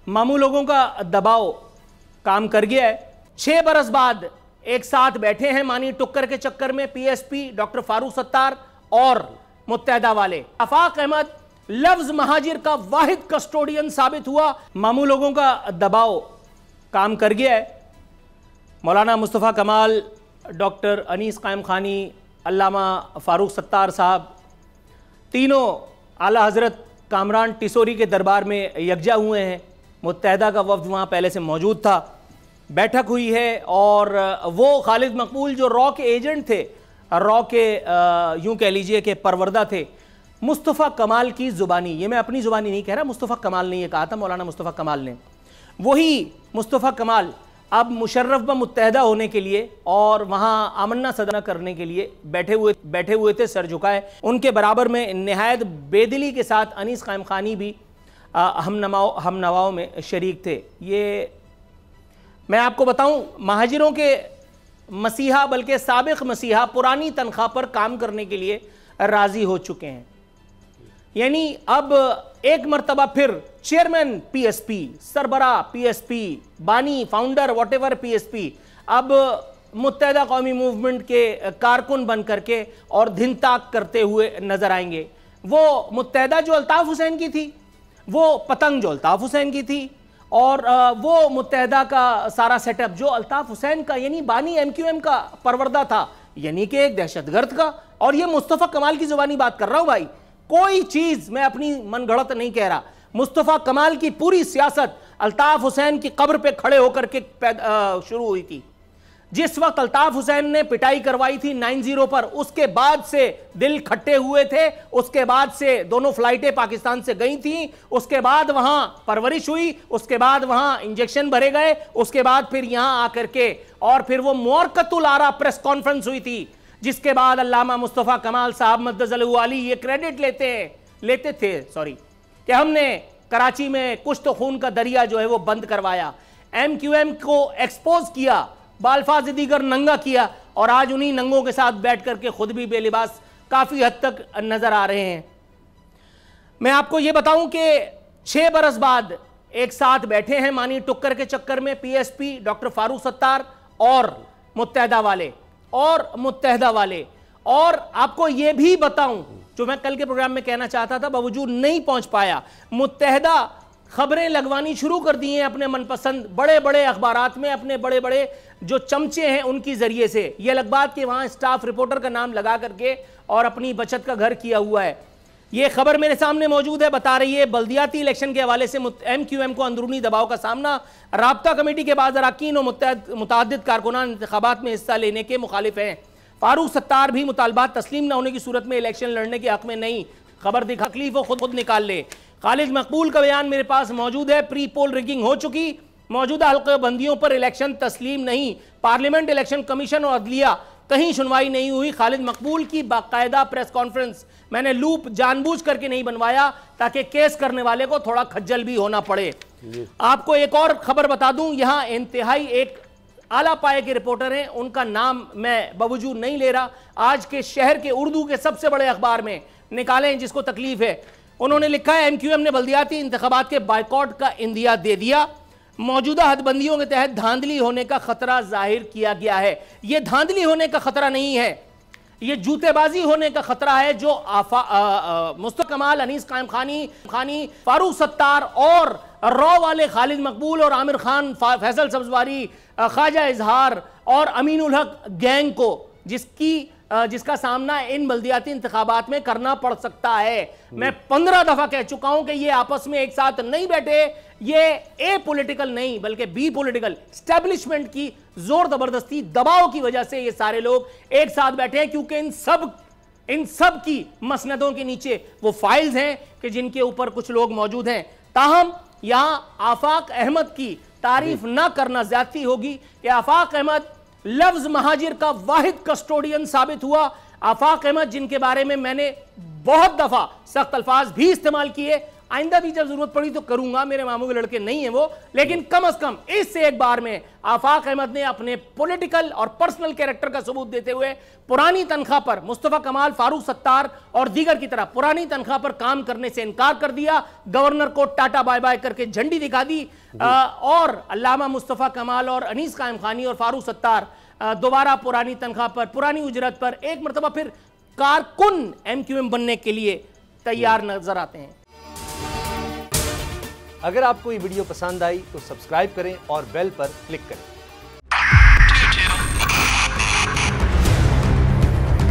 मामू लोगों का दबाव काम कर गया है। 6 बरस बाद एक साथ बैठे हैं मानी टुक्कर के चक्कर में पीएसपी, डॉक्टर फारूक सत्तार और मुत्तहदा वाले। आफाक अहमद लफ्ज महाजिर का वाहिद कस्टोडियन साबित हुआ। मामू लोगों का दबाव काम कर गया है। मौलाना मुस्तफ़ा कमाल, डॉक्टर अनीस कायम खानी, अल्लामा फारूक सत्तार साहब, तीनों आला हज़रत कामरान टिसोरी के दरबार में यकजा हुए हैं। मुत्तहदा का वफ्द वहाँ पहले से मौजूद था, बैठक हुई है और वो खालिद मकबूल जो रॉ के एजेंट थे, रॉ के यूँ कह लीजिए कि परवरदा थे, मुस्तफ़ा कमाल की ज़ुबानी, ये मैं अपनी ज़ुबानी नहीं कह रहा, मुस्तफ़ा कमाल ने ये कहा था, मौलाना मुस्तफ़ा कमाल ने, वही मुस्तफ़ा कमाल अब मुशर्रफ ब मुत्तहदा होने के लिए और वहाँ आमन्ना सदना करने के लिए बैठे हुए थे सर झुकाए। उनके बराबर में निहायत बेदिली के साथ अनीस कायम खानी भी हम नवाओं में शरीक थे। ये मैं आपको बताऊं, महाजिरों के मसीहा बल्कि साबिक मसीहा पुरानी तनख्वाह पर काम करने के लिए राज़ी हो चुके हैं। यानी अब एक मरतबा फिर चेयरमैन पीएसपी, सरबरा पीएसपी, बानी, फाउंडर व्हाटएवर पीएसपी, अब मुत्तहदा कौमी मूवमेंट के कारकुन बन करके और धिन ताक करते हुए नजर आएंगे। वो मुत्तहदा जो अल्ताफ हुसैन की थी, वो पतंग जो अल्ताफ हुसैन की थी, और वो मुत्तहदा का सारा सेटअप जो अल्ताफ हुसैन का यानी बानी एमक्यूएम का परवरदा था, यानी कि एक दहशतगर्द का। और ये मुस्तफ़ा कमाल की ज़ुबानी बात कर रहा हूँ भाई, कोई चीज़ मैं अपनी मनगढ़ंत नहीं कह रहा। मुस्तफ़ा कमाल की पूरी सियासत अल्ताफ हुसैन की कब्र पे खड़े होकर के शुरू हुई थी। जिस वक्त अल्ताफ हुसैन ने पिटाई करवाई थी 90 पर, उसके बाद से दिल खट्टे हुए थे, उसके बाद से दोनों फ्लाइटें पाकिस्तान से गई थी, उसके बाद वहां परवरिश हुई, उसके बाद वहां इंजेक्शन भरे गए, उसके बाद फिर यहां आकर के और फिर वो मुअक्कतुल आरा प्रेस कॉन्फ्रेंस हुई थी, जिसके बाद अल्लामा मुस्तफ़ा कमाल साहब मद्दज़लहु आली ये क्रेडिट लेते थे कि हमने कराची में कुछ तो खून का दरिया जो है वो बंद करवाया, एमक्यूएम को एक्सपोज किया, बाल्फाज दीगर नंगा किया, और आज उन्हीं नंगों के साथ बैठ करके खुद भी बेलिबास काफ़ी हद तक नज़र आ रहे हैं। मैं आपको ये बताऊं कि 6 बरस बाद एक साथ बैठे हैं मानी टुक्कर के चक्कर में पीएसपी, डॉक्टर फारूक सत्तार और मुत्तहदा वाले। और आपको ये भी बताऊं जो मैं कल के प्रोग्राम में कहना चाहता था, बावजूद नहीं पहुंच पाया, मुत्तहदा खबरें लगवानी शुरू कर दी हैं अपने मनपसंद बड़े बड़े अखबारात में, अपने बड़े बड़े जो चमचे हैं उनकी जरिए से। ये अलग बात कि वहाँ स्टाफ रिपोर्टर का नाम लगा करके और अपनी बचत का घर किया हुआ है। ये खबर मेरे सामने मौजूद है, बता रही है बल्दियाती इलेक्शन के हवाले से एमक्यूएम को अंदरूनी दबाव का सामना, राब्ता कमेटी के बाद अरकान और मुतअद्दिद कारकुनान इंतखाबात में हिस्सा लेने के मुखालिफ हैं। फारूक सत्तार भी मुतालबात तस्लीम न होने की सूरत में इलेक्शन लड़ने के हक में नहीं। खबर दिखा तकलीफ वो खुद निकाल ले। खालिद मकबूल का बयान मेरे पास मौजूद है, प्री पोल रिगिंग हो चुकी, मौजूदा हल्के बंदियों पर इलेक्शन तस्लीम नहीं, पार्लियामेंट इलेक्शन कमीशन और अदलिया कहीं सुनवाई नहीं हुई। खालिद मकबूल की बाकायदा प्रेस कॉन्फ्रेंस, मैंने लूप जानबूझ करके नहीं बनवाया ताकि केस करने वाले को थोड़ा खज्जल भी होना पड़े। आपको एक और खबर बता दूं, यहां इंतहाई एक आला पाए के रिपोर्टर हैं, उनका नाम मैं बावजूद नहीं ले रहा, आज के शहर के उर्दू के सबसे बड़े अखबार में निकालें जिसको तकलीफ है। उन्होंने लिखा है एमक्यूएम ने बल्दियाती इंतखाबात के बायकॉट का इंदिया दे दिया, मौजूदा हदबंदियों के तहत धांधली होने का खतरा जाहिर किया गया है। यह धांधली होने का खतरा नहीं है, ये जूतेबाजी होने का खतरा है जो मुस्तफ़ा कमाल, अनीस कायम खानी, फारूक सत्तार और रॉ वाले खालिद मकबूल और आमिर खान, फैसल सब्जवारी, ख्वाजा इजहार और अमीनुल हक गैंग को जिसका सामना इन बल्दियाती इंतखाबात में करना पड़ सकता है। मैं 15 दफा कह चुका हूं कि ये आपस में एक साथ नहीं बैठे, ये ए पॉलिटिकल नहीं बल्कि बी पॉलिटिकल स्टैब्लिशमेंट की जोर जबरदस्ती दबाव की वजह से ये सारे लोग एक साथ बैठे हैं, क्योंकि इन सब की मसनदों के नीचे वो फाइल्स हैं कि जिनके ऊपर कुछ लोग मौजूद हैं। ताहम यहां आफाक अहमद की तारीफ न करना ज्यादती होगी कि आफाक अहमद लफ्ज महाजिर का वाहिद कस्टोडियन साबित हुआ। आफाक अहमद जिनके बारे में मैंने बहुत दफा सख्त अल्फाज भी इस्तेमाल किए آئندہ بھی جب ضرورت پڑی تو کروں گا, میرے ماموں کے لڑکے نہیں ہیں وہ, لیکن کم از کم اس سے ایک بار میں آفاق احمد نے اپنے پولیٹیکل اور پرسنل کیریکٹر کا ثبوت دیتے ہوئے پرانی تنخواہ پر مصطفیٰ کمال, فاروق ستار اور دیگر کی طرح پرانی تنخواہ پر کام کرنے سے انکار کر دیا, گورنر کو ٹاٹا بائے بائے کر کے جھنڈی دکھا دی, اور علامہ مصطفیٰ کمال اور انیس قائم خانی اور فاروق ستار دوبارہ پرانی تنخواہ پر, پرانی اجرت پر ایک مرتبہ پھر کارکن ایم کیو ایم بننے کے لیے تیار نظر آتے ہیں. اگر آپ کو یہ ویڈیو پسند آئی تو سبسکرائب کریں اور بیل پر کلک کریں.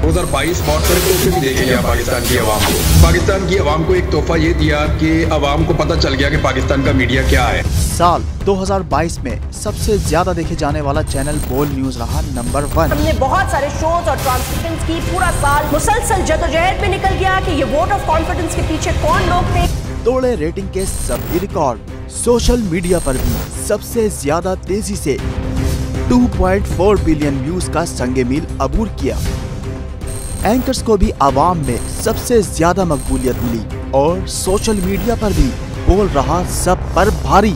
2022 بہت سارے تحفے بھی دے گیا پاکستان کی عوام کو. پاکستان کی عوام کو ایک تحفہ یہ دیا کہ عوام کو پتہ چل گیا کہ پاکستان کا میڈیا کیا ہے. سال 2022 میں سب سے زیادہ دیکھے جانے والا چینل بول نیوز رہا نمبر 1. ہم نے بہت سارے شوز اور ٹرانسمیشنز کی, پورا سال مسلسل جدوجہد میں نکل گیا کہ یہ ووٹ آف کانفیڈنس کے پیچھے کون لوگ تھے. توڑے ریٹنگ کے سبھی ریکارڈ. سوشل میڈیا پر بھی سب سے زیادہ تیزی سے 2.4 بلین ویوز کا سنگ میل عبور کیا. اینکرز کو بھی عوام میں سب سے زیادہ مقبولیت ملی اور سوشل میڈیا پر بھی بول رہا سب پر بھاری.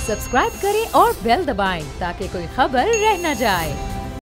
سبسکرائب کریں اور بیل دبائیں تاکہ کوئی خبر رہ نہ جائے.